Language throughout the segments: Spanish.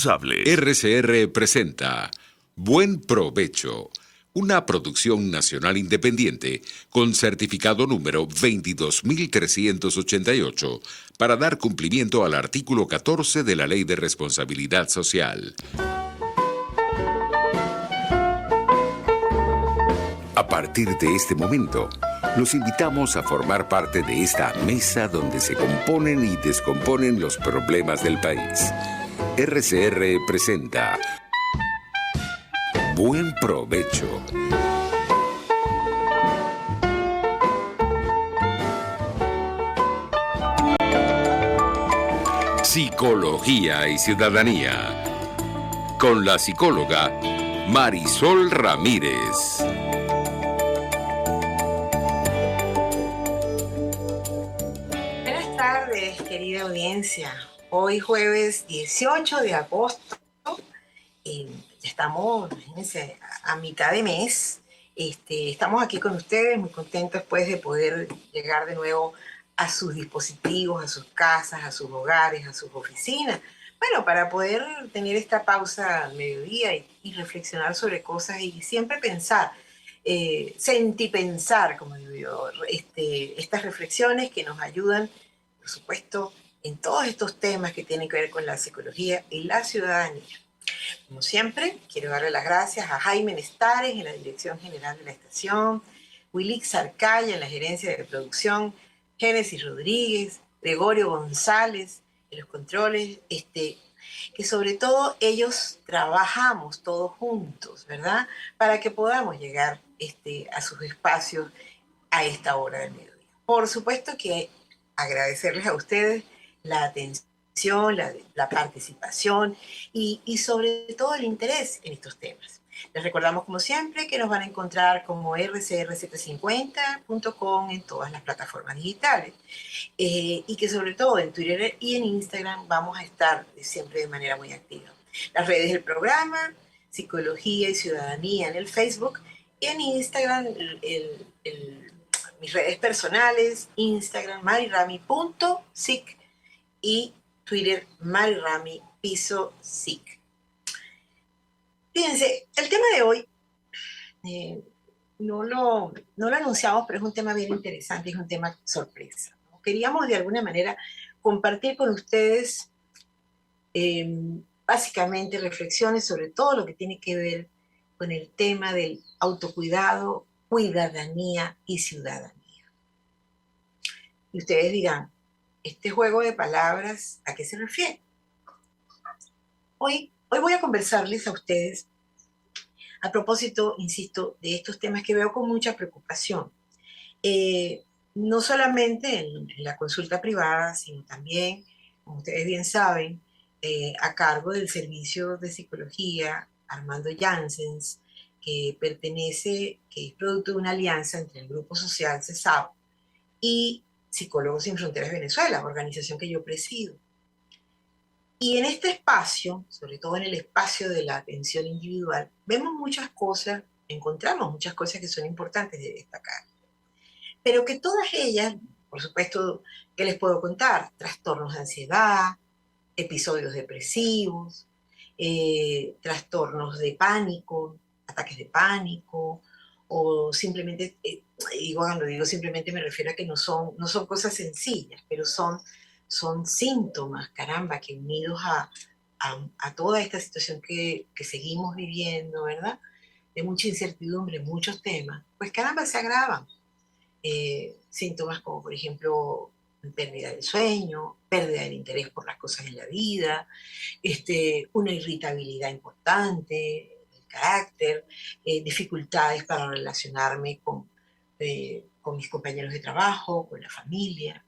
RCR presenta Buen Provecho, una producción nacional independiente con certificado número 22388 para dar cumplimiento al artículo 14 de la Ley de Responsabilidad Social. A partir de este momento, los invitamos a formar parte de esta mesa donde se componen y descomponen los problemas del país. RCR presenta Buen Provecho. Psicología y Ciudadanía. Con la psicóloga Marisol Ramírez. Buenas tardes, querida audiencia. Hoy jueves 18 de agosto, ya estamos, imagínense, a mitad de mes. Estamos aquí con ustedes, muy contentos pues de poder llegar de nuevo a sus dispositivos, a sus casas, a sus hogares, a sus oficinas. Bueno, para poder tener esta pausa al mediodía y reflexionar sobre cosas y siempre pensar, sentipensar, como digo yo, estas reflexiones que nos ayudan, por supuesto, en todos estos temas que tienen que ver con la psicología y la ciudadanía. Como siempre, quiero darle las gracias a Jaime Nestares en la dirección general de la estación, Wilix Arcaya en la gerencia de producción, Génesis Rodríguez, Gregorio González en los controles, que sobre todo ellos trabajamos todos juntos, ¿verdad? Para que podamos llegar a sus espacios a esta hora del mediodía. Por supuesto que agradecerles a ustedes la atención, la participación y sobre todo el interés en estos temas. Les recordamos, como siempre, que nos van a encontrar como rcr750.com en todas las plataformas digitales y que sobre todo en Twitter y en Instagram vamos a estar siempre de manera muy activa. Las redes del programa, Psicología y Ciudadanía en el Facebook, y en Instagram mis redes personales, Instagram marirami.sic y Twitter marirami_sic. Fíjense, el tema de hoy no lo anunciamos, pero es un tema bien interesante, es un tema sorpresa, ¿no? Queríamos de alguna manera compartir con ustedes básicamente reflexiones sobre todo lo que tiene que ver con el tema del autocuidado, cuidadanía y ciudadanía. Y ustedes dirán, ¿este juego de palabras a qué se refiere? Hoy voy a conversarles a ustedes a propósito, insisto, de estos temas que veo con mucha preocupación. No solamente en la consulta privada, sino también, como ustedes bien saben, a cargo del Servicio de Psicología Armando Janssens, que es producto de una alianza entre el Grupo Social CESAP y Psicólogos Sin Fronteras Venezuela, organización que yo presido. Y en este espacio, sobre todo en el espacio de la atención individual, vemos muchas cosas, encontramos muchas cosas que son importantes de destacar. Pero que todas ellas, por supuesto, ¿qué les puedo contar? Trastornos de ansiedad, episodios depresivos, trastornos de pánico, ataques de pánico, o simplemente, cuando digo simplemente me refiero a que no son cosas sencillas, pero son síntomas, caramba, que unidos a toda esta situación que seguimos viviendo, ¿verdad? De mucha incertidumbre en muchos temas, pues caramba, se agravan. Síntomas como, por ejemplo, pérdida del sueño, pérdida del interés por las cosas en la vida, una irritabilidad importante, el carácter, dificultades para relacionarme con mis compañeros de trabajo, con la familia.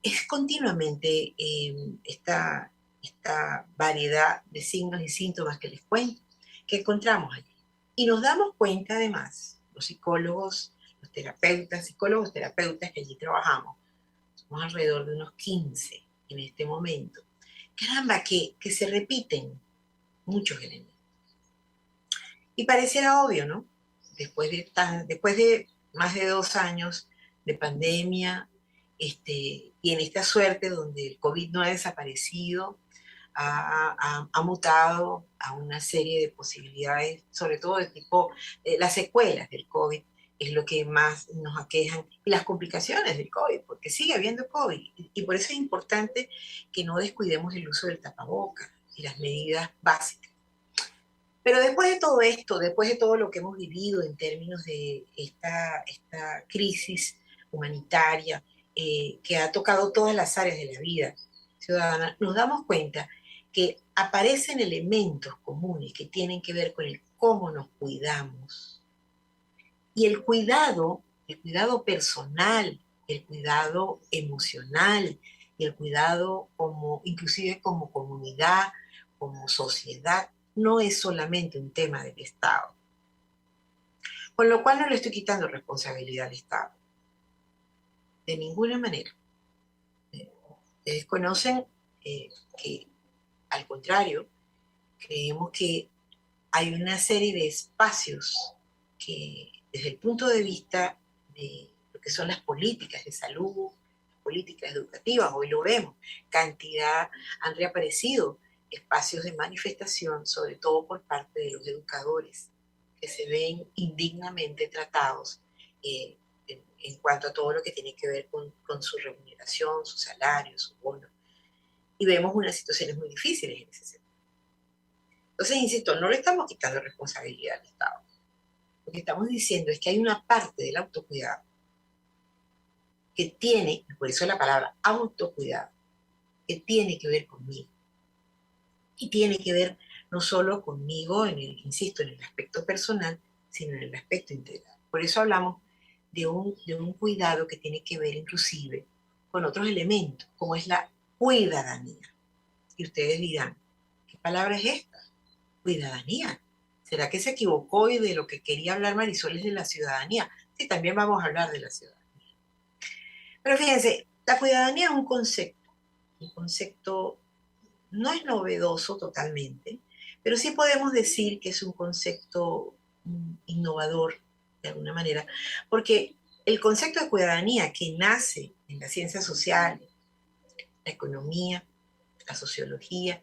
Es continuamente esta variedad de signos y síntomas que les cuento, que encontramos allí. Y nos damos cuenta además, los psicólogos, los terapeutas, psicólogos, terapeutas que allí trabajamos, somos alrededor de unos 15 en este momento. Caramba, que se repiten muchos elementos. Y pareciera obvio, ¿no? Después de más de 2 años de pandemia, y en esta suerte donde el COVID no ha desaparecido, ha mutado a una serie de posibilidades, sobre todo de tipo, las secuelas del COVID es lo que más nos aquejan, y las complicaciones del COVID, porque sigue habiendo COVID, y por eso es importante que no descuidemos el uso del tapaboca y las medidas básicas. Pero después de todo esto, después de todo lo que hemos vivido en términos de esta crisis humanitaria que ha tocado todas las áreas de la vida ciudadana, nos damos cuenta que aparecen elementos comunes que tienen que ver con el cómo nos cuidamos. Y el cuidado personal, el cuidado emocional, y el cuidado como, inclusive como comunidad, como sociedad, no es solamente un tema del Estado. Con lo cual no le estoy quitando responsabilidad al Estado. De ninguna manera. Ustedes conocen que, al contrario, creemos que hay una serie de espacios que, desde el punto de vista de lo que son las políticas de salud, políticas educativas, hoy lo vemos, cantidad, han reaparecido espacios de manifestación, sobre todo por parte de los educadores, que se ven indignamente tratados en cuanto a todo lo que tiene que ver con su remuneración, su salario, su bono. Y vemos unas situaciones muy difíciles en ese sentido. Entonces, insisto, no le estamos quitando responsabilidad al Estado. Lo que estamos diciendo es que hay una parte del autocuidado que tiene, por eso la palabra autocuidado, que tiene que ver conmigo. Y tiene que ver no solo conmigo, insisto, en el aspecto personal, sino en el aspecto integral. Por eso hablamos de un cuidado que tiene que ver inclusive con otros elementos, como es la cuidadanía. Y ustedes dirán, ¿qué palabra es esta? Cuidadanía. ¿Será que se equivocó y de lo que quería hablar Marisol es de la ciudadanía? Sí, también vamos a hablar de la ciudadanía. Pero fíjense, la cuidadanía es un concepto no es novedoso totalmente, pero sí podemos decir que es un concepto innovador de alguna manera, porque el concepto de ciudadanía que nace en las ciencias sociales, la economía, la sociología,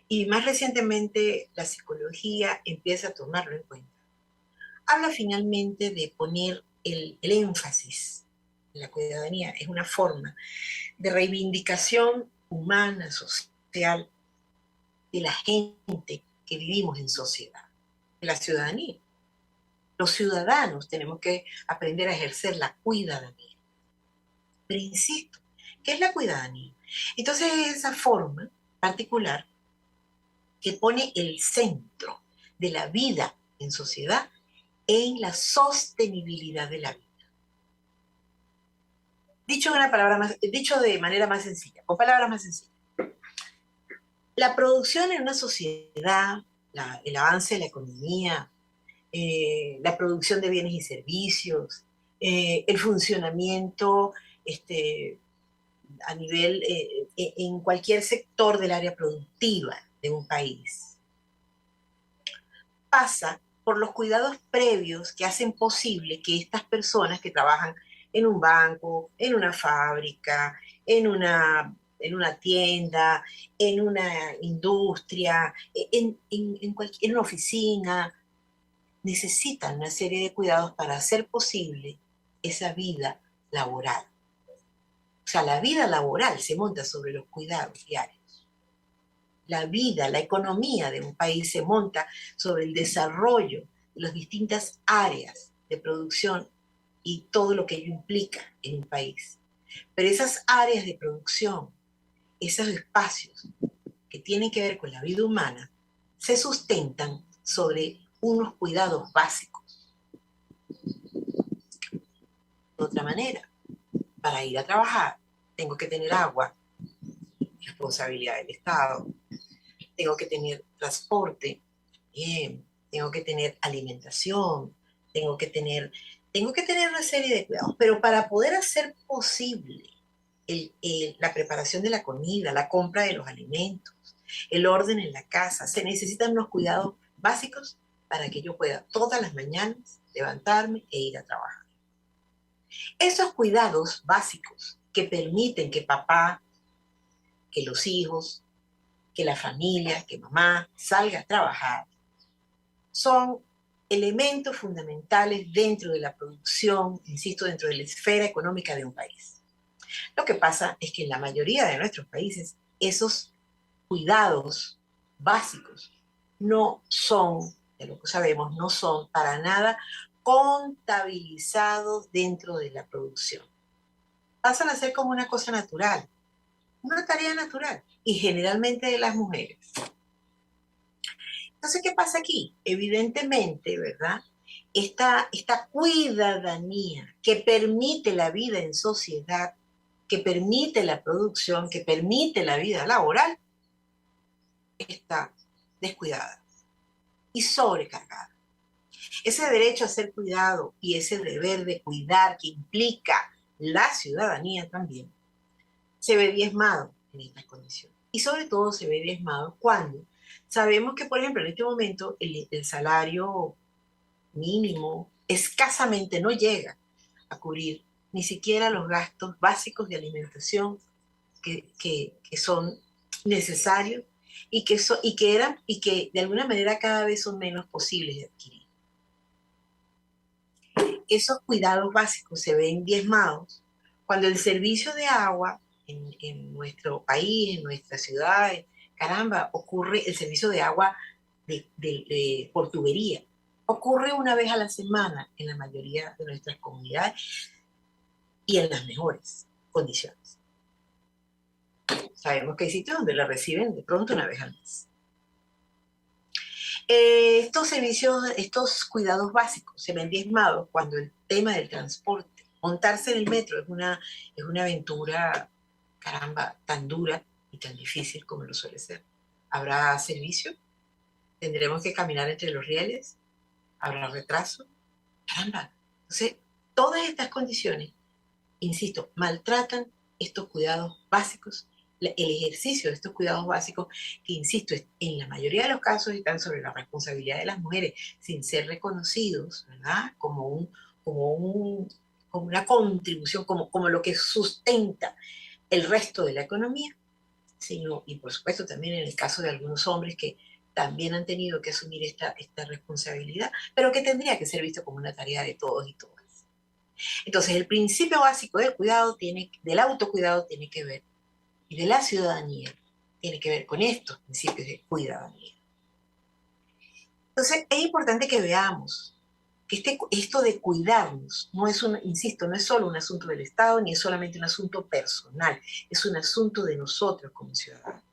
y más recientemente la psicología empieza a tomarlo en cuenta. Habla finalmente de poner el énfasis en la ciudadanía, es una forma de reivindicación humana, social, de la gente que vivimos en sociedad, de la ciudadanía. Los ciudadanos tenemos que aprender a ejercer la cuidadanía. Pero insisto, ¿qué es la cuidadanía? Entonces es esa forma particular que pone el centro de la vida en sociedad en la sostenibilidad de la vida. Dicho de manera más sencilla, con palabras más sencillas. La producción en una sociedad, el avance de la economía, la producción de bienes y servicios, el funcionamiento a nivel, en cualquier sector del área productiva de un país, pasa por los cuidados previos que hacen posible que estas personas que trabajan en un banco, en una fábrica, en una tienda, en una industria, en una oficina, necesitan una serie de cuidados para hacer posible esa vida laboral. O sea, la vida laboral se monta sobre los cuidados diarios. La vida, la economía de un país se monta sobre el desarrollo de las distintas áreas de producción y todo lo que ello implica en un país. Pero esas áreas de producción, esos espacios que tienen que ver con la vida humana, se sustentan sobre unos cuidados básicos. De otra manera, para ir a trabajar, tengo que tener agua, responsabilidad del Estado, tengo que tener transporte, tengo que tener alimentación, tengo que tener una serie de cuidados, pero para poder hacer posible la preparación de la comida, la compra de los alimentos, el orden en la casa, se necesitan unos cuidados básicos para que yo pueda todas las mañanas levantarme e ir a trabajar. Esos cuidados básicos que permiten que papá, que los hijos, que la familia, que mamá salga a trabajar, son elementos fundamentales dentro de la producción, insisto, dentro de la esfera económica de un país. Lo que pasa es que en la mayoría de nuestros países esos cuidados básicos no son, de lo que sabemos, no son para nada contabilizados dentro de la producción. Pasan a ser como una cosa natural, una tarea natural, y generalmente de las mujeres. Entonces, ¿qué pasa aquí? Evidentemente, ¿verdad? Esta cuidadanía que permite la vida en sociedad, que permite la producción, que permite la vida laboral, está descuidada y sobrecargada. Ese derecho a ser cuidado y ese deber de cuidar que implica la ciudadanía también, se ve diezmado en estas condiciones. Y sobre todo se ve diezmado cuando sabemos que, por ejemplo, en este momento el salario mínimo escasamente no llega a cubrir ni siquiera los gastos básicos de alimentación que son necesarios y que de alguna manera cada vez son menos posibles de adquirir. Esos cuidados básicos se ven diezmados cuando el servicio de agua en nuestro país, en nuestra ciudad, caramba, ocurre el servicio de agua por tubería. Ocurre una vez a la semana en la mayoría de nuestras comunidades y en las mejores condiciones. Sabemos que hay sitios donde la reciben de pronto una vez al mes. Estos servicios, estos cuidados básicos se ven diezmados cuando el tema del transporte, montarse en el metro es una aventura, caramba, tan dura y tan difícil como lo suele ser. ¿Habrá servicio? ¿Tendremos que caminar entre los rieles? ¿Habrá retraso? Caramba. Entonces, todas estas condiciones, insisto, maltratan estos cuidados básicos, el ejercicio de estos cuidados básicos, que insisto, en la mayoría de los casos están sobre la responsabilidad de las mujeres, sin ser reconocidos, ¿verdad? Como una contribución, como lo que sustenta el resto de la economía, sino, y por supuesto también en el caso de algunos hombres que también han tenido que asumir esta responsabilidad, pero que tendría que ser visto como una tarea de todos y todas. Entonces, el principio básico del cuidado del autocuidado tiene que ver, y de la ciudadanía, tiene que ver con estos principios de cuidadanía. Entonces, es importante que veamos que esto de cuidarnos no es insisto, no es solo un asunto del Estado, ni es solamente un asunto personal, es un asunto de nosotros como ciudadanos.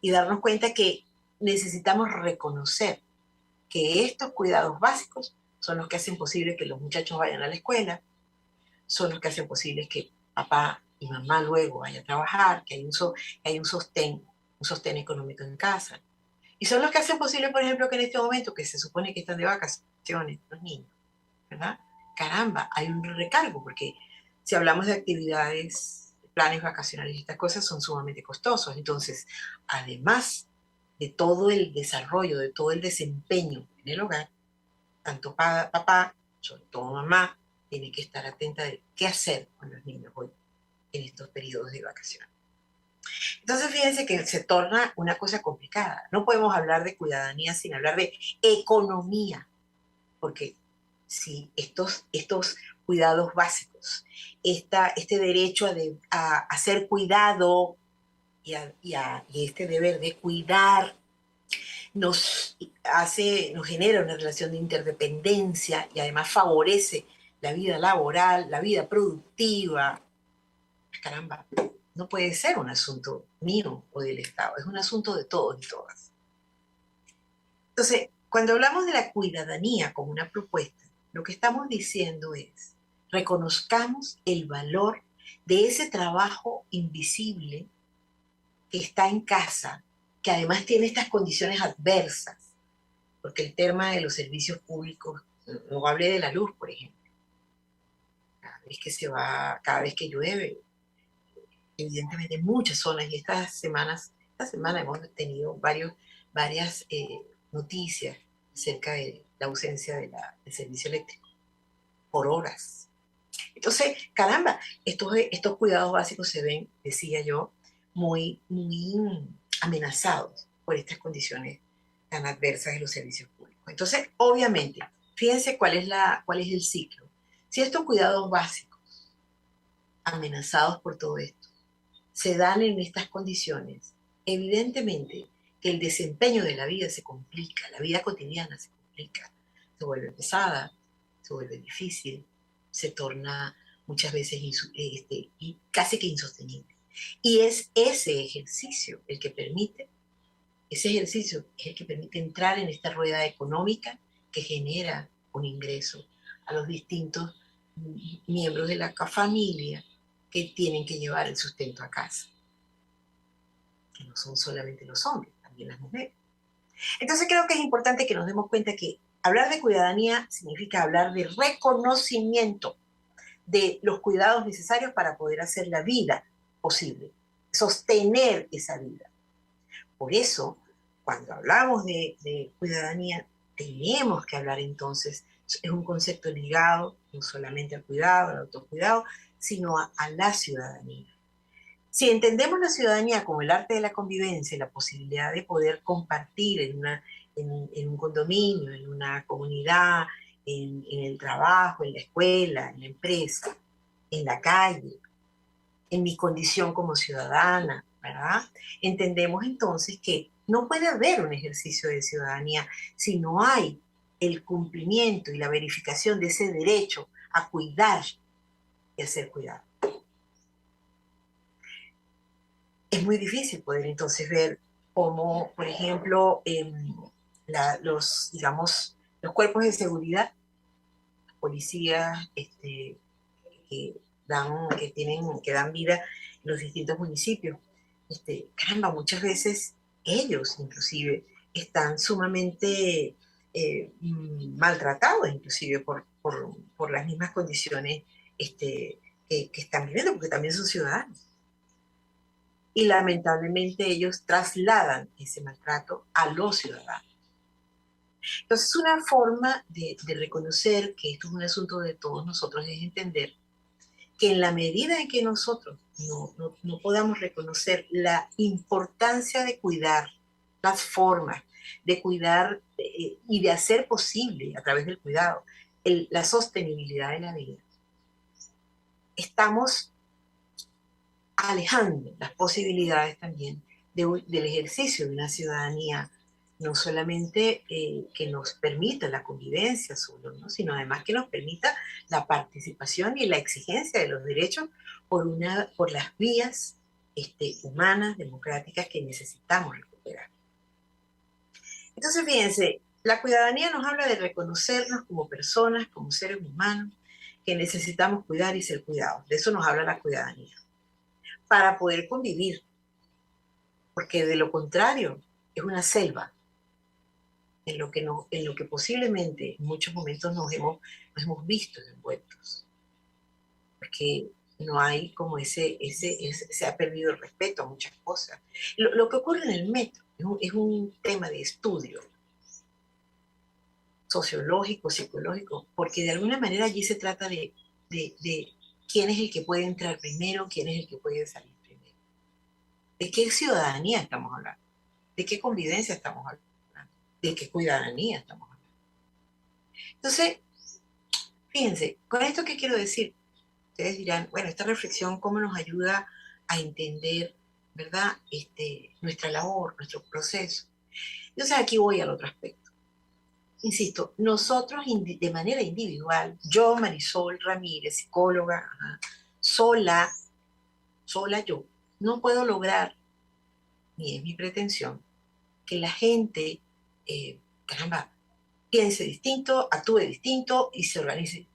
Y darnos cuenta que necesitamos reconocer que estos cuidados básicos son los que hacen posible que los muchachos vayan a la escuela, son los que hacen posible que papá y mamá luego vayan a trabajar, que hay un sostén económico en casa. Y son los que hacen posible, por ejemplo, que en este momento, que se supone que están de vacaciones los niños, ¿verdad? Caramba, hay un recargo, porque si hablamos de actividades, planes vacacionales, estas cosas son sumamente costosos. Entonces, además de todo el desarrollo, de todo el desempeño en el hogar, tanto papá, sobre todo mamá, tiene que estar atenta de qué hacer con los niños hoy en estos periodos de vacaciones. Entonces, fíjense que se torna una cosa complicada. No podemos hablar de cuidadanía sin hablar de economía, porque si estos cuidados básicos, este derecho a ser cuidado y este deber de cuidar nos genera una relación de interdependencia y además favorece la vida laboral, la vida productiva. Caramba, no puede ser un asunto mío o del Estado, es un asunto de todos y todas. Entonces, cuando hablamos de la cuidadanía como una propuesta, lo que estamos diciendo es, reconozcamos el valor de ese trabajo invisible que está en casa, que además tiene estas condiciones adversas, porque el tema de los servicios públicos, no hablé de la luz, por ejemplo, cada vez que llueve, evidentemente muchas zonas, y esta semana hemos tenido varias noticias acerca de la ausencia del servicio eléctrico por horas. Entonces, caramba, estos cuidados básicos se ven, decía yo, muy amenazados por estas condiciones tan adversas de los servicios públicos. Entonces, obviamente, fíjense cuál es el ciclo. Si estos cuidados básicos, amenazados por todo esto, se dan en estas condiciones, evidentemente que el desempeño de la vida se complica, la vida cotidiana se complica, se vuelve pesada, se vuelve difícil, se torna muchas veces y casi que insostenible. Y es ese ejercicio el que permite, entrar en esta rueda económica que genera un ingreso a los distintos miembros de la familia que tienen que llevar el sustento a casa. Que no son solamente los hombres, también las mujeres. Entonces creo que es importante que nos demos cuenta que hablar de cuidadanía significa hablar de reconocimiento de los cuidados necesarios para poder hacer la vida posible, sostener esa vida. Por eso, cuando hablamos de cuidadanía, tenemos que hablar entonces, es un concepto ligado no solamente al cuidado, al autocuidado, sino a la ciudadanía. Si entendemos la ciudadanía como el arte de la convivencia, la posibilidad de poder compartir en un condominio, en una comunidad, en el trabajo, en la escuela, en la empresa, en la calle, en mi condición como ciudadana, ¿verdad? Entendemos entonces que no puede haber un ejercicio de ciudadanía si no hay el cumplimiento y la verificación de ese derecho a cuidar y a ser cuidado. Es muy difícil poder entonces ver cómo, por ejemplo, los cuerpos de seguridad, policías que dan vida en los distintos municipios. Caramba, muchas veces ellos inclusive están sumamente maltratados, inclusive por las mismas condiciones que están viviendo, porque también son ciudadanos. Y lamentablemente ellos trasladan ese maltrato a los ciudadanos. Entonces, una forma de reconocer que esto es un asunto de todos nosotros es entender que en la medida en que nosotros no podamos reconocer la importancia de cuidar las formas, de cuidar y de hacer posible a través del cuidado la sostenibilidad de la vida, estamos alejando las posibilidades también del ejercicio de una ciudadanía no solamente que nos permita la convivencia solo, ¿no? Sino además que nos permita la participación y la exigencia de los derechos por las vías humanas, democráticas que necesitamos recuperar. Entonces, fíjense, la cuidadanía nos habla de reconocernos como personas, como seres humanos, que necesitamos cuidar y ser cuidados. De eso nos habla la cuidadanía. Para poder convivir, porque de lo contrario es una selva en lo que posiblemente en muchos momentos nos hemos visto envueltos, porque no hay como se ha perdido el respeto a muchas cosas. Lo que ocurre en el metro es un tema de estudio sociológico, psicológico, porque de alguna manera allí se trata de quién es el que puede entrar primero, quién es el que puede salir primero. ¿De qué ciudadanía estamos hablando? ¿De qué convivencia estamos hablando? ¿De qué cuidadanía estamos hablando? Entonces, fíjense, ¿con esto qué quiero decir? Ustedes dirán, bueno, esta reflexión, ¿cómo nos ayuda a entender, ¿verdad? Nuestra labor, nuestro proceso. Entonces, aquí voy al otro aspecto. Insisto, nosotros de manera individual, yo, Marisol Ramírez, psicóloga, sola yo, no puedo lograr, ni es mi pretensión, que la gente, caramba, piense distinto, actúe distinto y se organice.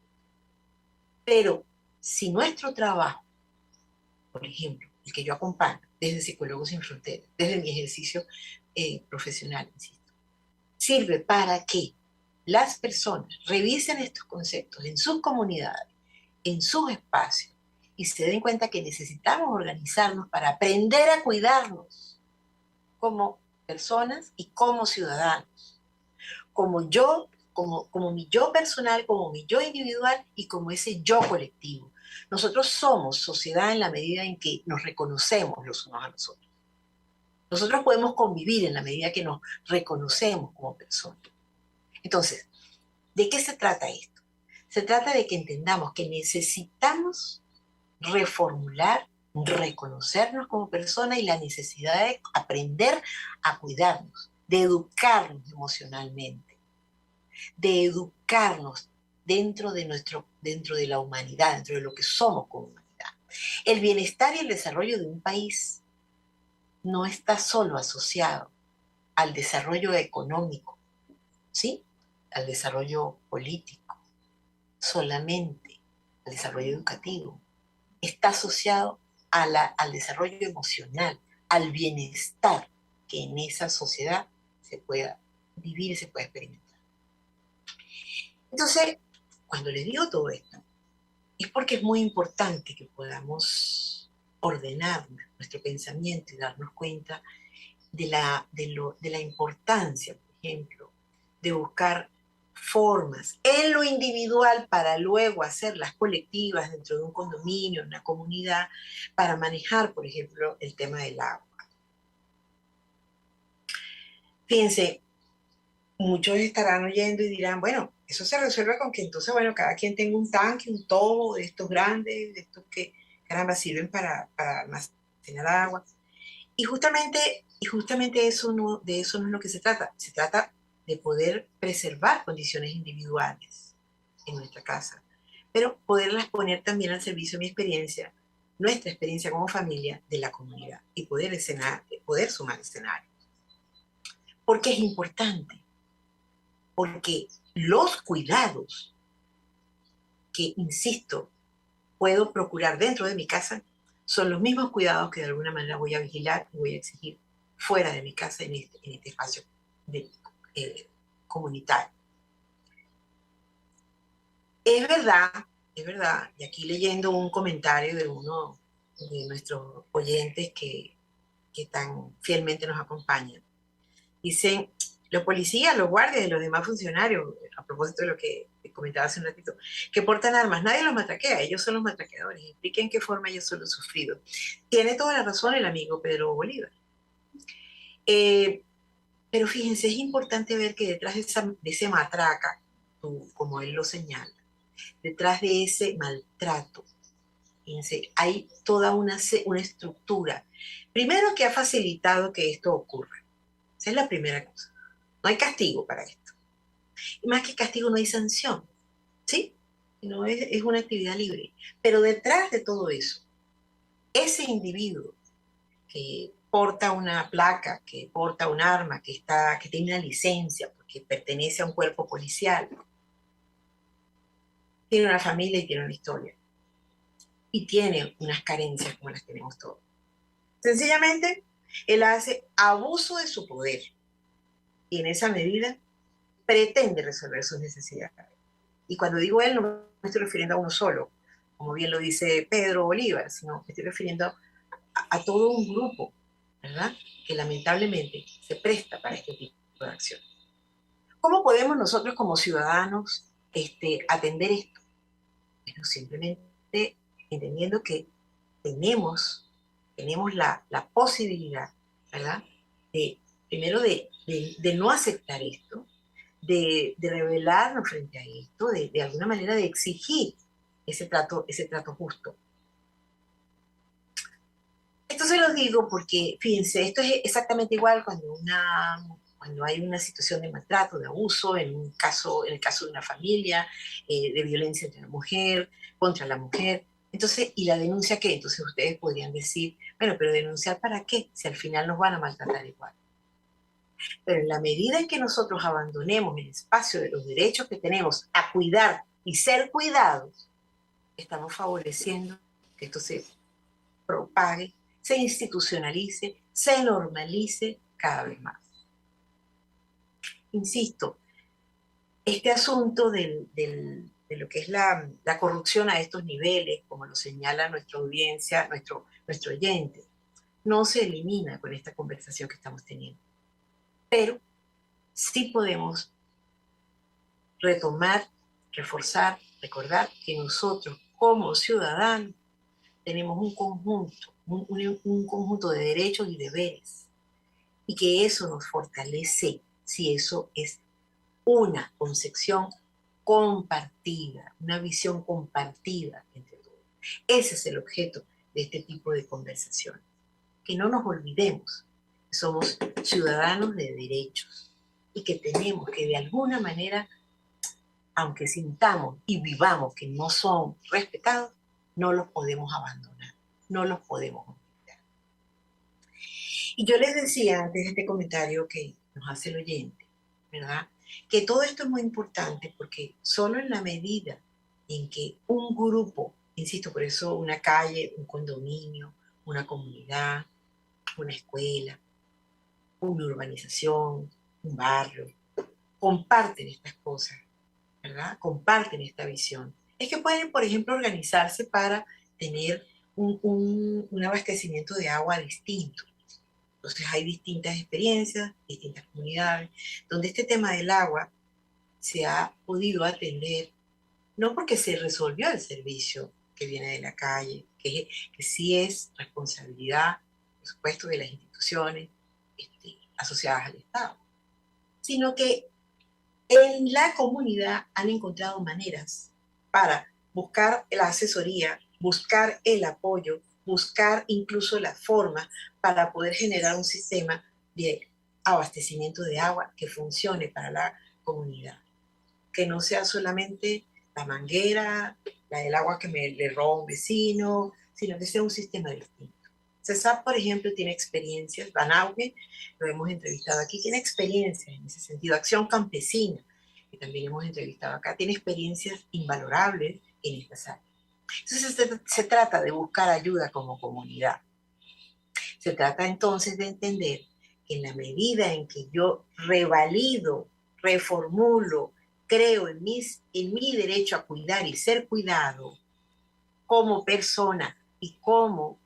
Pero si nuestro trabajo, por ejemplo, el que yo acompaño desde Psicólogos Sin Fronteras, desde mi ejercicio profesional, insisto, sirve para que las personas revisen estos conceptos en sus comunidades, en sus espacios, y se den cuenta que necesitamos organizarnos para aprender a cuidarnos como personas y como ciudadanos, como yo, como mi yo personal, como mi yo individual y como ese yo colectivo. Nosotros somos sociedad en la medida en que nos reconocemos los unos a los otros. Nosotros podemos convivir en la medida que nos reconocemos como personas. Entonces, ¿de qué se trata esto? Se trata de que entendamos que necesitamos reformular, reconocernos como personas y la necesidad de aprender a cuidarnos, de educarnos emocionalmente, de educarnos dentro de la humanidad, dentro de lo que somos como humanidad. El bienestar y el desarrollo de un país no está solo asociado al desarrollo económico, ¿sí? Al desarrollo político, solamente al desarrollo educativo. Está asociado al desarrollo emocional, al bienestar que en esa sociedad se pueda vivir y se pueda experimentar. Entonces, cuando les digo todo esto, es porque es muy importante que podamos ordenar nuestro pensamiento y darnos cuenta de la importancia, por ejemplo, de buscar formas en lo individual para luego hacerlas colectivas dentro de un condominio, una comunidad, para manejar, por ejemplo, el tema del agua. Fíjense, muchos estarán oyendo y dirán, bueno, eso se resuelve con que entonces, bueno, cada quien tenga un tanque, un tobo de estos grandes, de estos que, caramba, sirven para almacenar agua. Y justamente de eso no es lo que se trata. Se trata de poder preservar condiciones individuales en nuestra casa, pero poderlas poner también al servicio de mi experiencia, nuestra experiencia como familia, de la comunidad, y poder sumar escenarios. ¿Por qué es importante? Porque los cuidados que, insisto, puedo procurar dentro de mi casa son los mismos cuidados que de alguna manera voy a vigilar y voy a exigir fuera de mi casa en este espacio comunitario. Es verdad, y aquí leyendo un comentario de uno de nuestros oyentes que tan fielmente nos acompañan, dicen, los policías, los guardias y los demás funcionarios, a propósito de lo que comentaba hace un ratito, que portan armas, nadie los matraquea, ellos son los matraqueadores, expliquen qué forma ellos son los sufridos. Tiene toda la razón el amigo Pedro Bolívar. Pero fíjense, es importante ver que detrás de ese matraca, como él lo señala, detrás de ese maltrato, fíjense, hay toda una estructura, primero que ha facilitado que esto ocurra. Esa es la primera cosa. No hay castigo para esto. Y más que castigo no hay sanción, ¿sí? No es una actividad libre. Pero detrás de todo eso, ese individuo que porta una placa, que porta un arma, que tiene una licencia porque pertenece a un cuerpo policial, tiene una familia y tiene una historia. Y tiene unas carencias como las tenemos todos. Sencillamente, él hace abuso de su poder. Y en esa medida pretende resolver sus necesidades. Y cuando digo él, no me estoy refiriendo a uno solo, como bien lo dice Pedro Bolívar, sino me estoy refiriendo a todo un grupo, ¿verdad? Que lamentablemente se presta para este tipo de acción. ¿Cómo podemos nosotros como ciudadanos atender esto? Bueno, simplemente entendiendo que tenemos la posibilidad, ¿verdad? Primero de no aceptar esto, de rebelarnos frente a esto, de alguna manera de exigir ese trato justo. Esto se los digo porque, fíjense, esto es exactamente igual cuando hay una situación de maltrato, de abuso, en el caso de una familia, de violencia entre la mujer, contra la mujer. Entonces, ¿y la denuncia qué? Entonces ustedes podrían decir, bueno, pero ¿denunciar para qué? Si al final nos van a maltratar igual. Pero en la medida en que nosotros abandonemos el espacio de los derechos que tenemos a cuidar y ser cuidados, estamos favoreciendo que esto se propague, se institucionalice, se normalice cada vez más. Insisto, este asunto de lo que es la corrupción a estos niveles, como lo señala nuestra audiencia, nuestro oyente, no se elimina con esta conversación que estamos teniendo. Pero sí podemos retomar, reforzar, recordar que nosotros como ciudadanos tenemos un conjunto de derechos y deberes, y que eso nos fortalece si eso es una concepción compartida, una visión compartida entre todos. Ese es el objeto de este tipo de conversaciones. Que no nos olvidemos que somos ciudadanos de derechos y que tenemos que de alguna manera, aunque sintamos y vivamos que no son respetados, no los podemos abandonar, no los podemos olvidar. Y yo les decía antes de este comentario que nos hace el oyente, ¿verdad?, que todo esto es muy importante porque solo en la medida en que un grupo, insisto, por eso una calle, un condominio, una comunidad, una escuela, una urbanización, un barrio, comparten estas cosas, ¿verdad? Comparten esta visión. Es que pueden, por ejemplo, organizarse para tener un abastecimiento de agua distinto. Entonces hay distintas experiencias, distintas comunidades, donde este tema del agua se ha podido atender, no porque se resolvió el servicio que viene de la calle, que sí es responsabilidad, por supuesto, de las instituciones asociadas al Estado, sino que en la comunidad han encontrado maneras para buscar la asesoría, buscar el apoyo, buscar incluso la forma para poder generar un sistema de abastecimiento de agua que funcione para la comunidad. Que no sea solamente la manguera, la del agua que le roba un vecino, sino que sea un sistema distinto. CESAP, por ejemplo, tiene experiencias, Banauge, lo hemos entrevistado aquí, tiene experiencias en ese sentido. Acción Campesina, que también hemos entrevistado acá, tiene experiencias invalorables en estas áreas. Entonces se trata de buscar ayuda como comunidad. Se trata entonces de entender que en la medida en que yo revalido, reformulo, creo en mi derecho a cuidar y ser cuidado como persona y como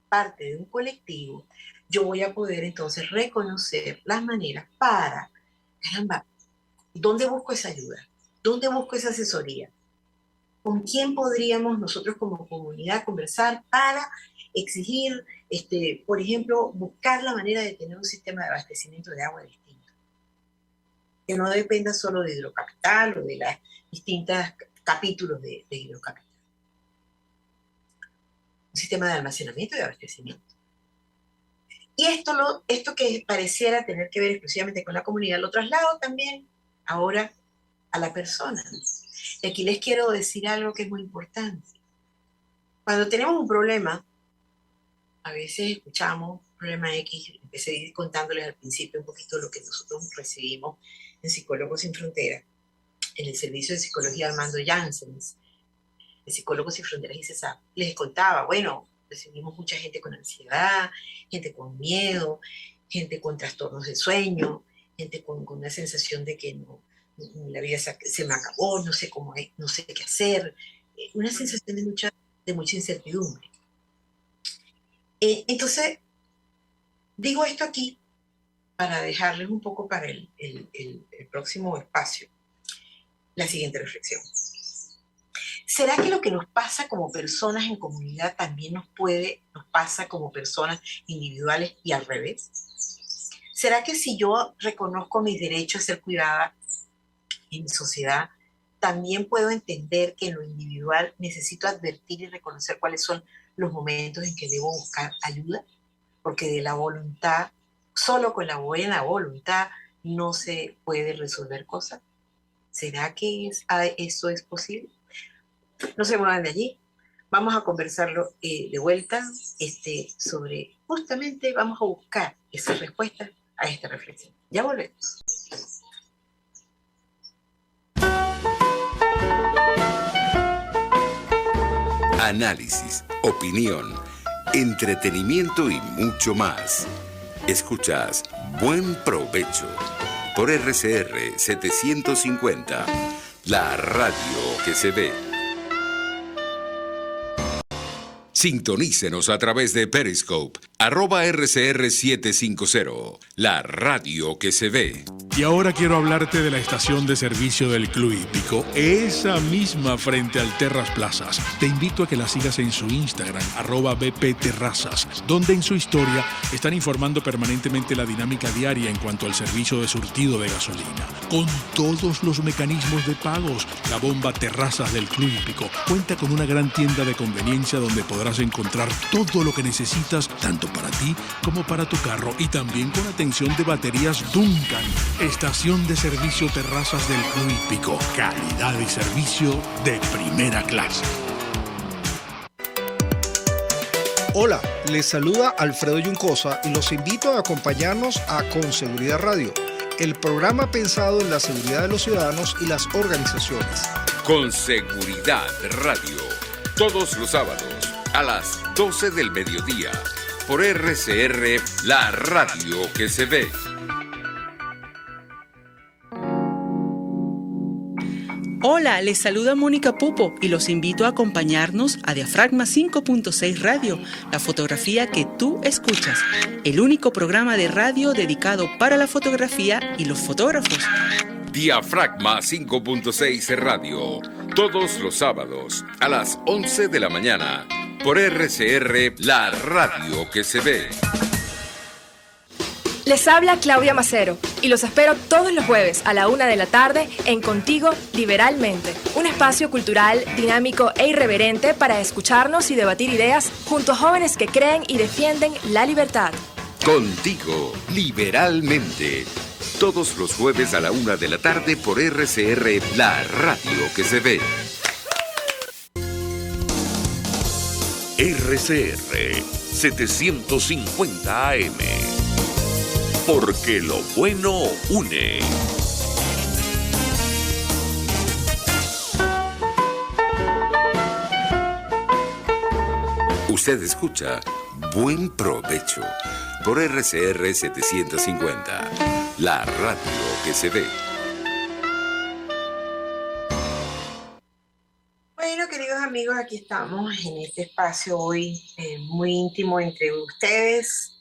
parte de un colectivo, yo voy a poder entonces reconocer las maneras para, caramba, ¿dónde busco esa ayuda? ¿Dónde busco esa asesoría? ¿Con quién podríamos nosotros como comunidad conversar para exigir, por ejemplo, buscar la manera de tener un sistema de abastecimiento de agua distinto? Que no dependa solo de Hidrocapital o de las distintas capítulos de Hidrocapital. Un sistema de almacenamiento y de abastecimiento. Y esto que pareciera tener que ver exclusivamente con la comunidad, lo traslado también ahora a la persona. Y aquí les quiero decir algo que es muy importante. Cuando tenemos un problema, a veces escuchamos problema X, empecé contándoles al principio un poquito lo que nosotros recibimos en Psicólogos Sin Fronteras, en el servicio de psicología Armando Janssens, de Psicólogos Sin Fronteras y CESAP. Les contaba, bueno, recibimos mucha gente con ansiedad, gente con miedo, gente con trastornos de sueño, gente con una sensación de que no, la vida se me acabó, no sé cómo es, no sé qué hacer, una sensación de mucha incertidumbre. Entonces, digo esto aquí para dejarles un poco para el próximo espacio la siguiente reflexión. ¿Será que lo que nos pasa como personas en comunidad también nos pasa como personas individuales y al revés? ¿Será que si yo reconozco mis derechos a ser cuidada en mi sociedad, también puedo entender que en lo individual necesito advertir y reconocer cuáles son los momentos en que debo buscar ayuda? Porque de la voluntad, solo con la buena voluntad, no se puede resolver cosas. ¿Será que eso es posible? No se muevan de allí. Vamos a conversarlo de vuelta sobre, justamente vamos a buscar esas respuestas a esta reflexión. Ya volvemos. Análisis, opinión, entretenimiento y mucho más. Escuchas Buen Provecho por RCR 750, la radio que se ve. Sintonícenos a través de Periscope, @RCR750, la radio que se ve. Y ahora quiero hablarte de la estación de servicio del Club Hípico, esa misma frente al Terras Plazas. Te invito a que la sigas en su Instagram, @bpterrazas, donde en su historia están informando permanentemente la dinámica diaria en cuanto al servicio de surtido de gasolina. Con todos los mecanismos de pagos, la bomba Terrazas del Club Hípico cuenta con una gran tienda de conveniencia donde podrás encontrar todo lo que necesitas, tanto para ti como para tu carro, y también con atención de baterías Duncan. Estación de servicio Terrazas del Club Hípico. Calidad y servicio de primera clase. Hola, les saluda Alfredo Yuncosa y los invito a acompañarnos a Con Seguridad Radio, el programa pensado en la seguridad de los ciudadanos y las organizaciones. Con Seguridad Radio, todos los sábados a las 12 del mediodía, por RCR, la radio que se ve. Hola, les saluda Mónica Pupo y los invito a acompañarnos a Diafragma 5.6 Radio, la fotografía que tú escuchas, el único programa de radio dedicado para la fotografía y los fotógrafos. Diafragma 5.6 Radio, todos los sábados a las 11 de la mañana, por RCR, la radio que se ve. Les habla Claudia Macero y los espero todos los jueves a la 1 de la tarde en Contigo Liberalmente, un espacio cultural, dinámico e irreverente para escucharnos y debatir ideas junto a jóvenes que creen y defienden la libertad. Contigo Liberalmente, todos los jueves a la 1 de la tarde por RCR, la radio que se ve. RCR 750 AM. Porque lo bueno une. Usted escucha Buen Provecho por RCR 750, la radio que se ve. Bueno, queridos amigos, aquí estamos en este espacio hoy muy íntimo entre ustedes.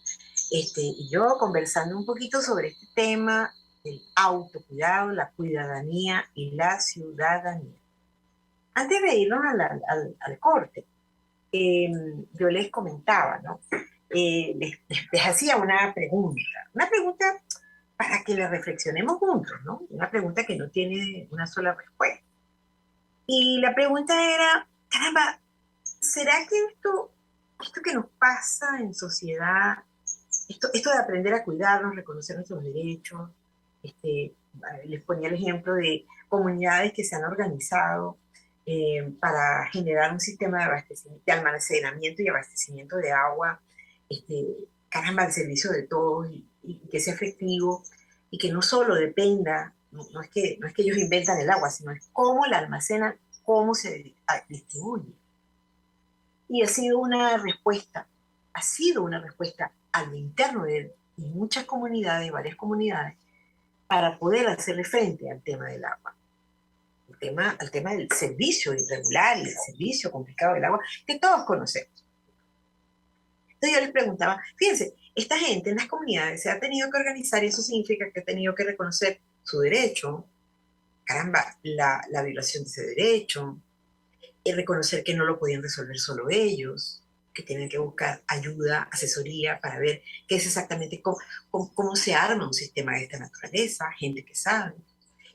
Y yo conversando un poquito sobre este tema del autocuidado, la cuidadanía y la ciudadanía. Antes de irnos al corte, yo les comentaba, ¿no? Les hacía una pregunta para que la reflexionemos juntos, ¿no? Una pregunta que no tiene una sola respuesta. Y la pregunta era, caramba, ¿será que esto que nos pasa en sociedad, esto de aprender a cuidarnos, reconocer nuestros derechos, les ponía el ejemplo de comunidades que se han organizado para generar un sistema de almacenamiento y abastecimiento de agua, caramba, al servicio de todos y que sea efectivo y que no solo dependa, no es que ellos inventan el agua, sino es cómo la almacenan, cómo se distribuye. Y ha sido una respuesta a lo interno de muchas comunidades, varias comunidades, para poder hacerle frente al tema del agua. Al tema del servicio irregular y el servicio complicado del agua, que todos conocemos. Entonces yo les preguntaba, fíjense, esta gente en las comunidades se ha tenido que organizar y eso significa que ha tenido que reconocer su derecho, caramba, la violación de ese derecho, y reconocer que no lo podían resolver solo ellos, que tienen que buscar ayuda, asesoría para ver qué es exactamente cómo se arma un sistema de esta naturaleza, gente que sabe.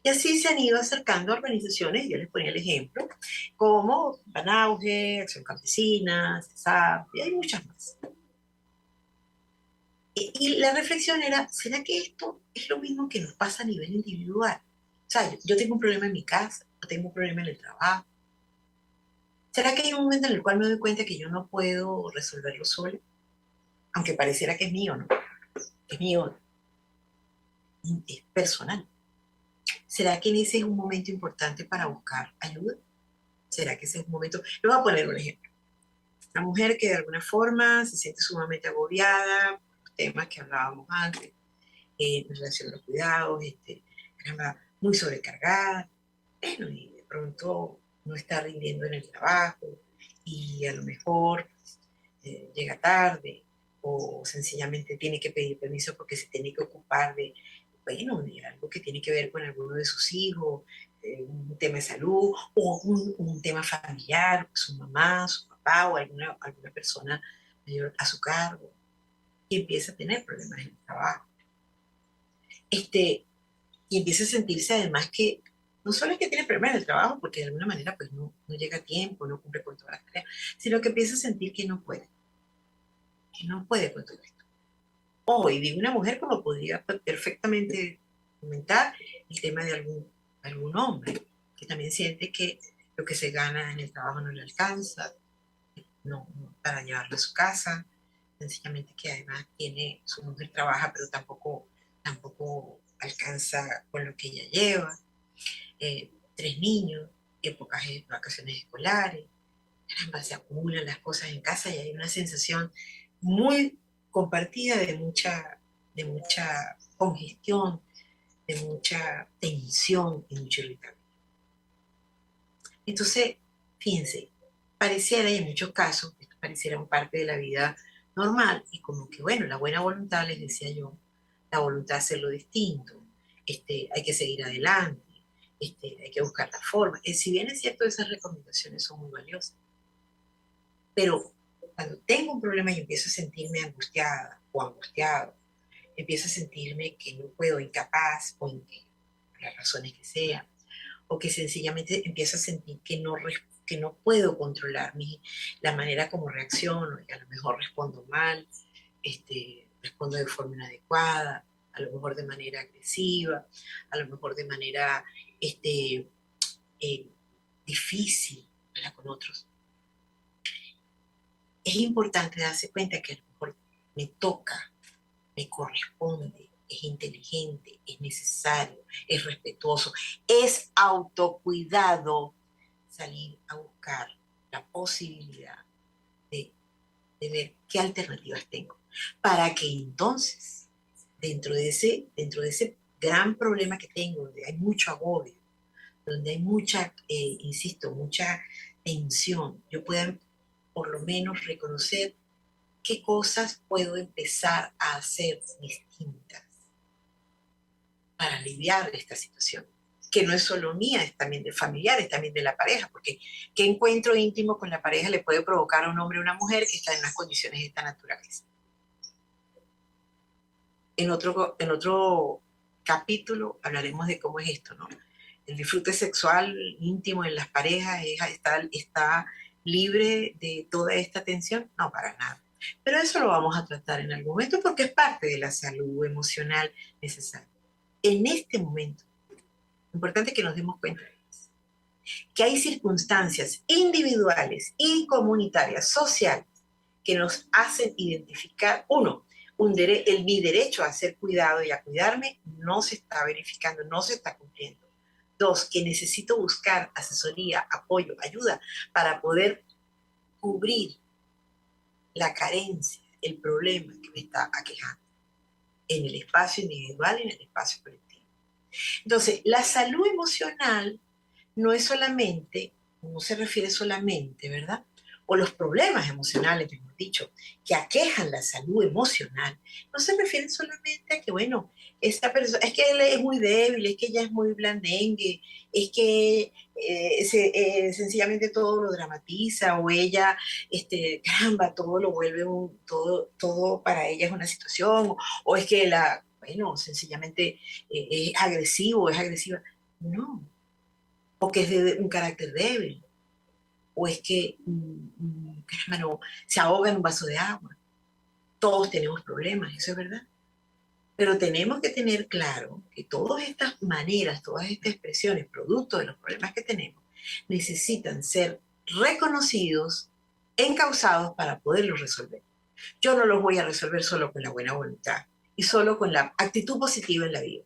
Y así se han ido acercando a organizaciones, yo les ponía el ejemplo, como Banauge, Acción Campesina, CESAP, y hay muchas más. Y la reflexión era, ¿será que esto es lo mismo que nos pasa a nivel individual? O sea, yo tengo un problema en mi casa, o tengo un problema en el trabajo. ¿Será que hay un momento en el cual me doy cuenta que yo no puedo resolverlo solo? Aunque pareciera que es mío, ¿no? Es mío, es personal. ¿Será que ese es un momento importante para buscar ayuda? ¿Será que ese es un momento? Les voy a poner un ejemplo. Una mujer que de alguna forma se siente sumamente agobiada por los temas que hablábamos antes, en relación a los cuidados, caramba, muy sobrecargada, bueno, y de pronto no está rindiendo en el trabajo y a lo mejor llega tarde o sencillamente tiene que pedir permiso porque se tiene que ocupar de bueno, de algo que tiene que ver con alguno de sus hijos, un tema de salud o un tema familiar, su mamá, su papá o alguna persona mayor a su cargo, y empieza a tener problemas en el trabajo. Y empieza a sentirse además que no solo es que tiene problemas en el trabajo, porque de alguna manera pues no llega a tiempo, no cumple con todas las tareas, sino que empieza a sentir que no puede con todo esto. Y digo una mujer como podría perfectamente comentar el tema de algún hombre, que también siente que lo que se gana en el trabajo no le alcanza, no para llevarlo a su casa, sencillamente que además su mujer trabaja, pero tampoco alcanza con lo que ella lleva. 3 niños, épocas de vacaciones escolares, caramba, se acumulan las cosas en casa y hay una sensación muy compartida de mucha congestión, de mucha tensión y mucha irritabilidad. Entonces, fíjense, pareciera, y en muchos casos, esto pareciera un parte de la vida normal, y como que, bueno, la buena voluntad, les decía yo, la voluntad de hacerlo distinto, hay que seguir adelante, hay que buscar la forma. Si bien es cierto, esas recomendaciones son muy valiosas, pero cuando tengo un problema y empiezo a sentirme angustiada o angustiado, empiezo a sentirme que no puedo, incapaz, por las razones que sean, o que sencillamente empiezo a sentir que no puedo controlar la manera como reacciono, y a lo mejor respondo mal, respondo de forma inadecuada, a lo mejor de manera agresiva, a lo mejor de manera difícil con otros. Es importante darse cuenta que a lo mejor me toca, me corresponde, es inteligente, es necesario, es respetuoso, es autocuidado salir a buscar la posibilidad de ver qué alternativas tengo, para que entonces, dentro de ese gran problema que tengo, donde hay mucho agobio, donde hay mucha tensión, yo pueda por lo menos reconocer qué cosas puedo empezar a hacer distintas para aliviar esta situación, que no es solo mía, es también de familiares, también de la pareja, porque qué encuentro íntimo con la pareja le puede provocar a un hombre o una mujer que está en unas condiciones de esta naturaleza. En otro capítulo hablaremos de cómo es esto, ¿no? El disfrute sexual íntimo en las parejas está libre de toda esta tensión, no, para nada. Pero eso lo vamos a tratar en algún momento porque es parte de la salud emocional necesaria. En este momento, lo importante es que nos demos cuenta que hay circunstancias individuales y comunitarias, sociales, que nos hacen identificar, mi derecho a ser cuidado y a cuidarme no se está verificando, no se está cumpliendo. 2, que necesito buscar asesoría, apoyo, ayuda para poder cubrir la carencia, el problema que me está aquejando en el espacio individual y en el espacio colectivo. Entonces, la salud emocional no se refiere solamente, ¿verdad? O los problemas emocionales, mejor dicho, que aquejan la salud emocional, no se refieren solamente a que, bueno, esta persona, es que él es muy débil, es que ella es muy blandengue, es que sencillamente todo lo dramatiza, o ella, caramba, todo lo vuelve todo para ella es una situación, o es que sencillamente es agresivo, es agresiva. No, porque es de un carácter débil, o es que se ahoga en un vaso de agua. Todos tenemos problemas, eso es verdad. Pero tenemos que tener claro que todas estas maneras, todas estas expresiones, producto de los problemas que tenemos, necesitan ser reconocidos, encausados para poderlos resolver. Yo no los voy a resolver solo con la buena voluntad y solo con la actitud positiva en la vida.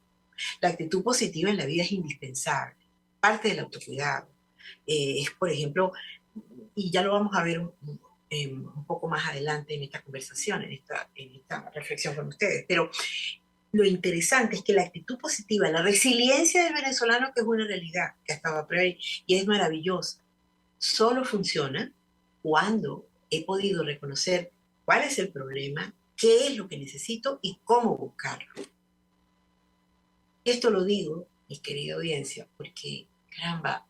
La actitud positiva en la vida es indispensable, parte del autocuidado. Es, por ejemplo, y ya lo vamos a ver un poco más adelante en esta conversación, en esta reflexión con ustedes, pero lo interesante es que la actitud positiva, la resiliencia del venezolano, que es una realidad que ha estado a prueba y es maravillosa, solo funciona cuando he podido reconocer cuál es el problema, qué es lo que necesito y cómo buscarlo. Esto lo digo, mi querida audiencia, porque, caramba,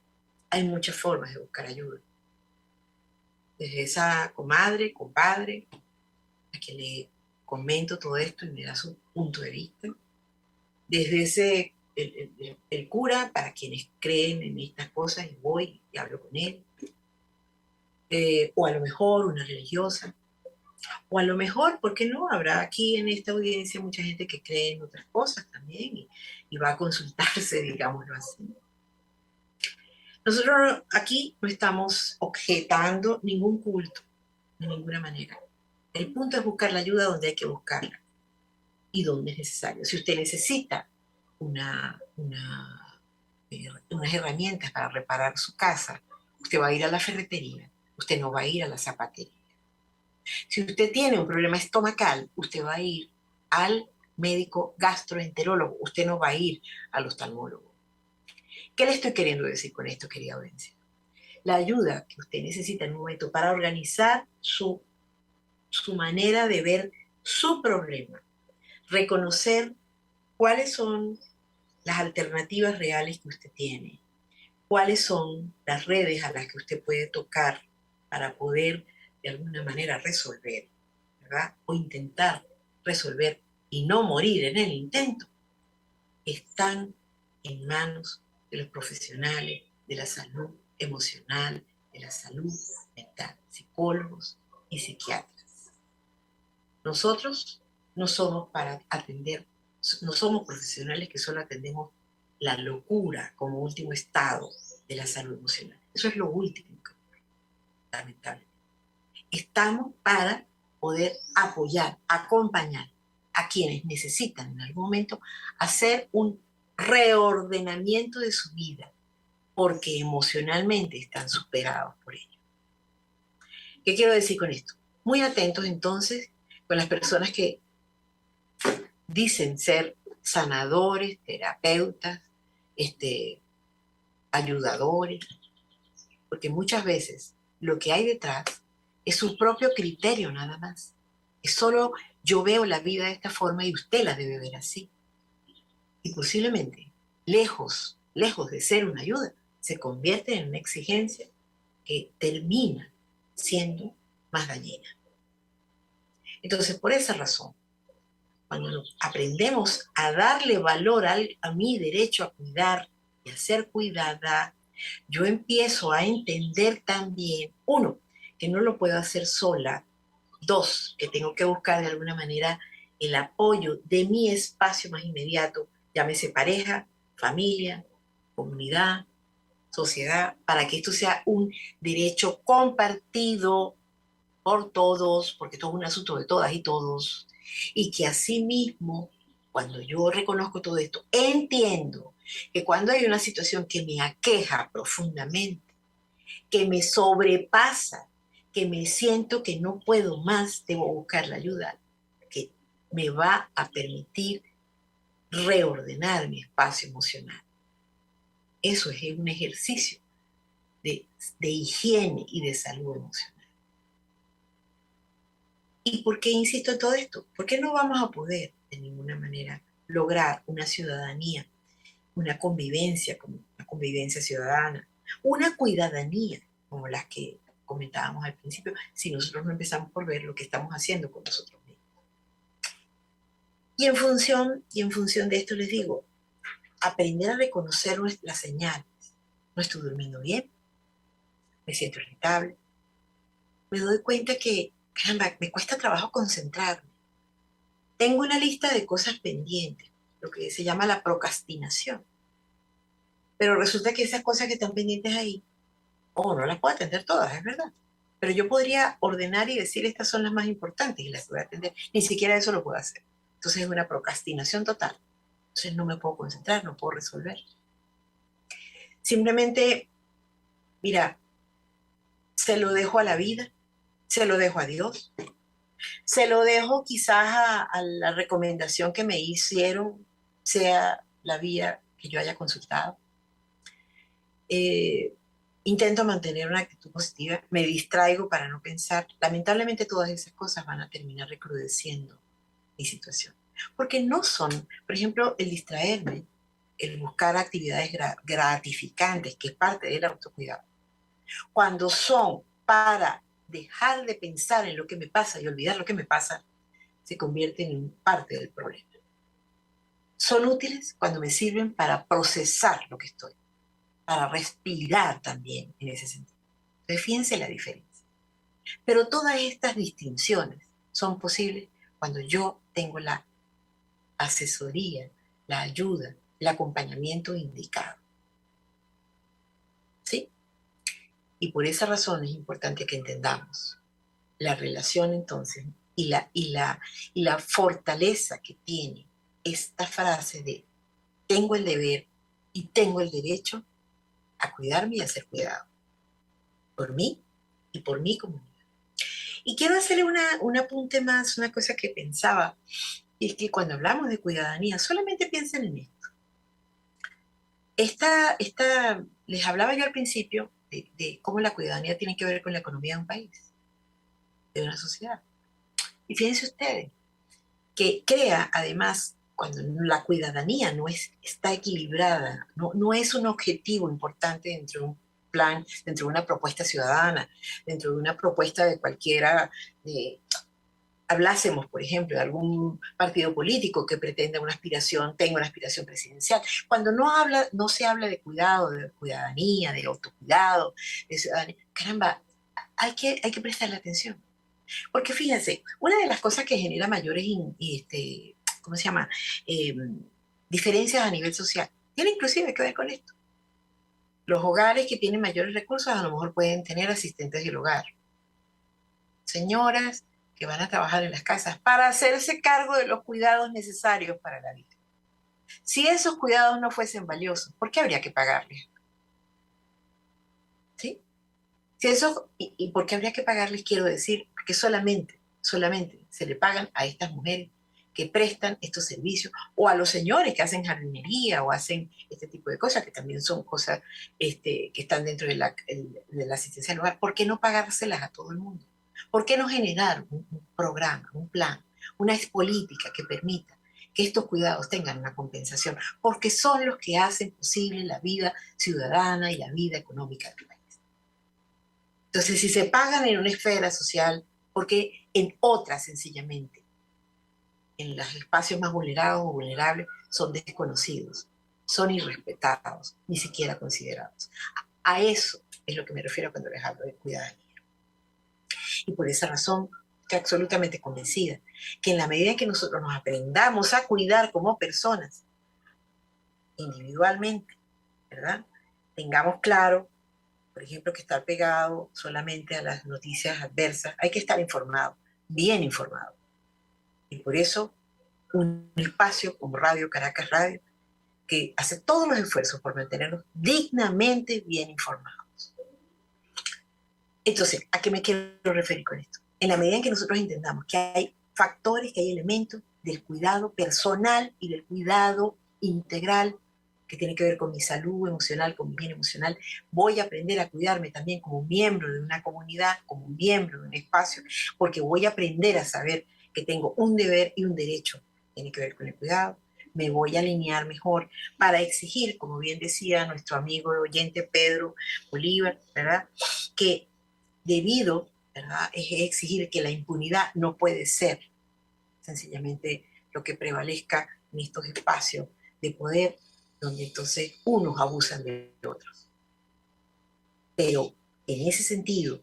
hay muchas formas de buscar ayuda. Desde esa comadre, compadre, a que le comento todo esto y me da su punto de vista. Desde ese, el cura, para quienes creen en estas cosas, y voy y hablo con él. O a lo mejor una religiosa. O a lo mejor, ¿por qué no? Habrá aquí en esta audiencia mucha gente que cree en otras cosas también y va a consultarse, digámoslo así. Nosotros aquí no estamos objetando ningún culto, de ninguna manera. El punto es buscar la ayuda donde hay que buscarla y donde es necesario. Si usted necesita unas herramientas para reparar su casa, usted va a ir a la ferretería, usted no va a ir a la zapatería. Si usted tiene un problema estomacal, usted va a ir al médico gastroenterólogo, usted no va a ir al oftalmólogo. ¿Qué le estoy queriendo decir con esto, querida audiencia? La ayuda que usted necesita en un momento para organizar su manera de ver su problema, reconocer cuáles son las alternativas reales que usted tiene, cuáles son las redes a las que usted puede tocar para poder de alguna manera resolver, ¿verdad? O intentar resolver y no morir en el intento, están en manos de los profesionales de la salud emocional, de la salud mental, psicólogos y psiquiatras. Nosotros no somos para atender, no somos profesionales que solo atendemos la locura como último estado de la salud emocional. Eso es lo último, lamentablemente. Estamos para poder apoyar, acompañar a quienes necesitan en algún momento hacer un reordenamiento de su vida, porque emocionalmente están superados por ello. ¿Qué quiero decir con esto? Muy atentos entonces con las personas que dicen ser sanadores, terapeutas, ayudadores, porque muchas veces lo que hay detrás es su propio criterio nada más. Es solo yo veo la vida de esta forma y usted la debe ver así. Y posiblemente, lejos de ser una ayuda, se convierte en una exigencia que termina siendo más dañina. Entonces, por esa razón, cuando aprendemos a darle valor a mi derecho a cuidar y a ser cuidada, yo empiezo a entender también, uno, que no lo puedo hacer sola, dos, que tengo que buscar de alguna manera el apoyo de mi espacio más inmediato, llámese pareja, familia, comunidad, sociedad, para que esto sea un derecho compartido por todos, porque esto es un asunto de todas y todos, y que asimismo, cuando yo reconozco todo esto, entiendo que cuando hay una situación que me aqueja profundamente, que me sobrepasa, que me siento que no puedo más, debo buscar la ayuda que me va a permitir reordenar mi espacio emocional. Eso es un ejercicio de higiene y de salud emocional. ¿Y por qué insisto en todo esto? Porque no vamos a poder de ninguna manera lograr una ciudadanía, una convivencia como una convivencia ciudadana, una cuidadanía como las que comentábamos al principio, si nosotros no empezamos por ver lo que estamos haciendo con nosotros mismos. Y en función de esto les digo, aprender a reconocer las señales. No estoy durmiendo bien, me siento irritable, me doy cuenta que, caramba, me cuesta trabajo concentrarme. Tengo una lista de cosas pendientes, lo que se llama la procrastinación. Pero resulta que esas cosas que están pendientes ahí, no las puedo atender todas, es verdad. Pero yo podría ordenar y decir estas son las más importantes y las voy a atender. Ni siquiera eso lo puedo hacer. Entonces es una procrastinación total. Entonces no me puedo concentrar, no puedo resolver. Simplemente, mira, se lo dejo a la vida, se lo dejo a Dios, se lo dejo quizás a la recomendación que me hicieron, sea la vía que yo haya consultado. Intento mantener una actitud positiva, me distraigo para no pensar. Lamentablemente todas esas cosas van a terminar recrudeciendo mi situación. Porque no son, por ejemplo, el distraerme el buscar actividades gratificantes, que es parte del autocuidado, cuando son para dejar de pensar en lo que me pasa y olvidar lo que me pasa, se convierten en parte del problema. Son útiles cuando me sirven para procesar lo que estoy, para respirar también en ese sentido. Entonces, fíjense la diferencia. Pero todas estas distinciones son posibles cuando yo tengo la asesoría, la ayuda, el acompañamiento indicado. ¿Sí? Y por esa razón es importante que entendamos la relación entonces y la fortaleza que tiene esta frase de tengo el deber y tengo el derecho a cuidarme y a ser cuidado por mí y por mi comunidad. Y quiero hacerle un apunte más, una cosa que pensaba, y es que cuando hablamos de cuidadanía, solamente piensen en esto. Les hablaba yo al principio de cómo la cuidadanía tiene que ver con la economía de un país, de una sociedad. Y fíjense ustedes, que crea además, cuando la cuidadanía no está equilibrada, no es un objetivo importante dentro de un plan, dentro de una propuesta ciudadana, dentro de una propuesta de cualquiera, hablásemos, por ejemplo, de algún partido político que pretenda tenga una aspiración presidencial. Cuando no se habla de cuidado, de cuidadanía, de autocuidado, de ciudadanía, caramba, hay que prestarle atención. Porque fíjense, una de las cosas que genera mayores diferencias a nivel social tiene inclusive que ver con esto. Los hogares que tienen mayores recursos a lo mejor pueden tener asistentes del hogar. Señoras que van a trabajar en las casas para hacerse cargo de los cuidados necesarios para la vida. Si esos cuidados no fuesen valiosos, ¿por qué habría que pagarles? ¿Sí? ¿Y por qué habría que pagarles? Quiero decir, porque solamente se le pagan a estas mujeres que prestan estos servicios, o a los señores que hacen jardinería o hacen este tipo de cosas, que también son cosas que están dentro de la asistencia al hogar. ¿Por qué no pagárselas a todo el mundo? ¿Por qué no generar un programa, un plan, una política que permita que estos cuidados tengan una compensación? Porque son los que hacen posible la vida ciudadana y la vida económica del país. Entonces, si se pagan en una esfera social, ¿por qué en otras sencillamente, en los espacios más vulnerados o vulnerables, son desconocidos, son irrespetados, ni siquiera considerados? A eso es lo que me refiero cuando les hablo de cuidadanía. Y por esa razón estoy absolutamente convencida que en la medida en que nosotros nos aprendamos a cuidar como personas, individualmente, ¿verdad? Tengamos claro, por ejemplo, que estar pegado solamente a las noticias adversas. Hay que estar informado, bien informado. Y por eso un espacio como Radio Caracas Radio, que hace todos los esfuerzos por mantenernos dignamente bien informados. Entonces, ¿a qué me quiero referir con esto? En la medida en que nosotros entendamos que hay factores, que hay elementos del cuidado personal y del cuidado integral que tiene que ver con mi salud emocional, con mi bien emocional, voy a aprender a cuidarme también como miembro de una comunidad, como miembro de un espacio, porque voy a aprender a saber que tengo un deber y un derecho que tiene que ver con el cuidado. Me voy a alinear mejor para exigir, como bien decía nuestro amigo oyente Pedro Bolívar, ¿verdad?, que debido, ¿verdad?, es exigir que la impunidad no puede ser sencillamente lo que prevalezca en estos espacios de poder, donde entonces unos abusan de otros. Pero en ese sentido,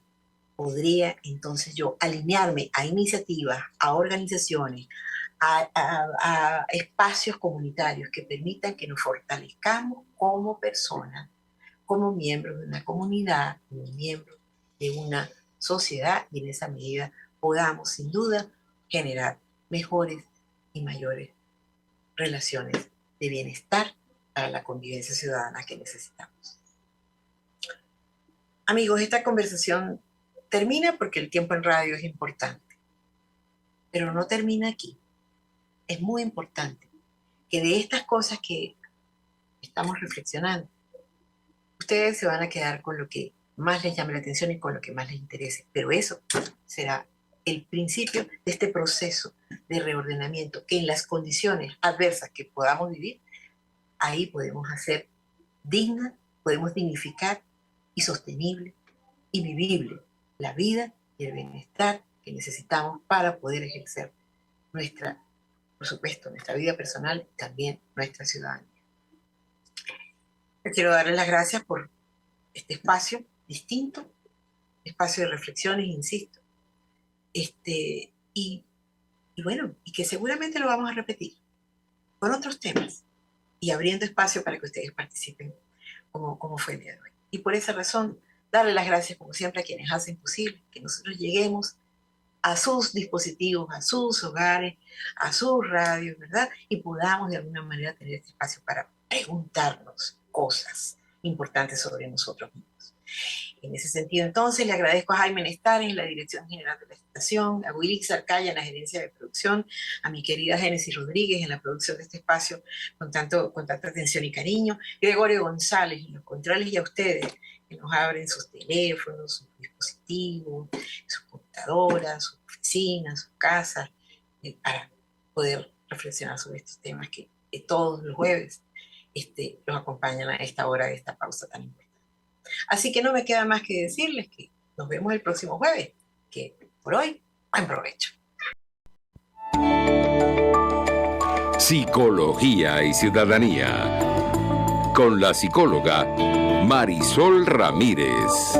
podría entonces yo alinearme a iniciativas, a organizaciones, a espacios comunitarios que permitan que nos fortalezcamos como personas, como miembros de una comunidad, como miembros de una sociedad, y en esa medida podamos sin duda generar mejores y mayores relaciones de bienestar para la convivencia ciudadana que necesitamos. Amigos, esta conversación termina porque el tiempo en radio es importante, pero no termina aquí. Es muy importante que de estas cosas que estamos reflexionando, ustedes se van a quedar con lo que más les llame la atención y con lo que más les interese, pero eso será el principio de este proceso de reordenamiento que en las condiciones adversas que podamos vivir ahí podemos hacer digna, podemos dignificar y sostenible y vivible la vida y el bienestar que necesitamos para poder ejercer por supuesto, nuestra vida personal y también nuestra ciudadanía. Yo quiero darles las gracias por este espacio distinto, espacio de reflexiones, insisto. Y bueno, y que seguramente lo vamos a repetir con otros temas y abriendo espacio para que ustedes participen como fue el día de hoy. Y por esa razón, darle las gracias como siempre a quienes hacen posible que nosotros lleguemos a sus dispositivos, a sus hogares, a sus radios, ¿verdad? Y podamos de alguna manera tener este espacio para preguntarnos cosas importantes sobre nosotros mismos. En ese sentido, entonces, le agradezco a Jaime Nestares en la Dirección General de la Estación, a Wilix Arcaya en la Gerencia de Producción, a mi querida Génesis Rodríguez en la producción de este espacio con tanta atención y cariño, Gregorio González en los controles y a ustedes que nos abren sus teléfonos, sus dispositivos, sus computadoras, sus oficinas, sus casas, para poder reflexionar sobre estos temas que todos los jueves los acompañan a esta hora de esta pausa tan importante. Así que no me queda más que decirles que nos vemos el próximo jueves, que por hoy, buen provecho. Psicología y Ciudadanía, con la psicóloga Marisol Ramírez.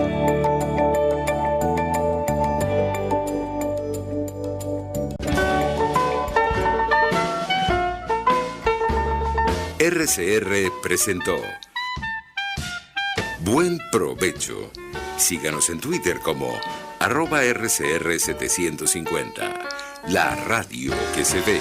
RCR presentó Buen Provecho. Síganos en Twitter como @RCR750. La radio que se ve.